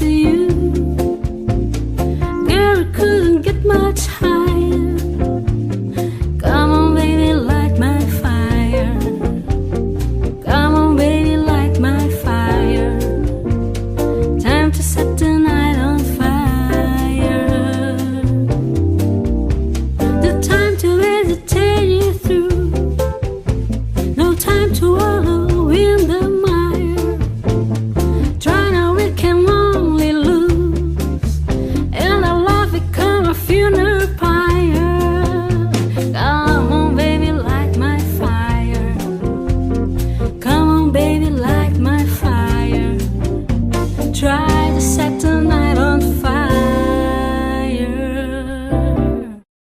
to you. Girl, it couldn't get much higher. Come on, baby, light my fire. Come on, baby, light my fire. Time to set the night on fire. The time to hesitate you through. No time to wallow in the mire. Try now, we can only lose. And our love become a funeral pyre. Come on, baby, light my fire. Come on, baby, light my fire. Try to set the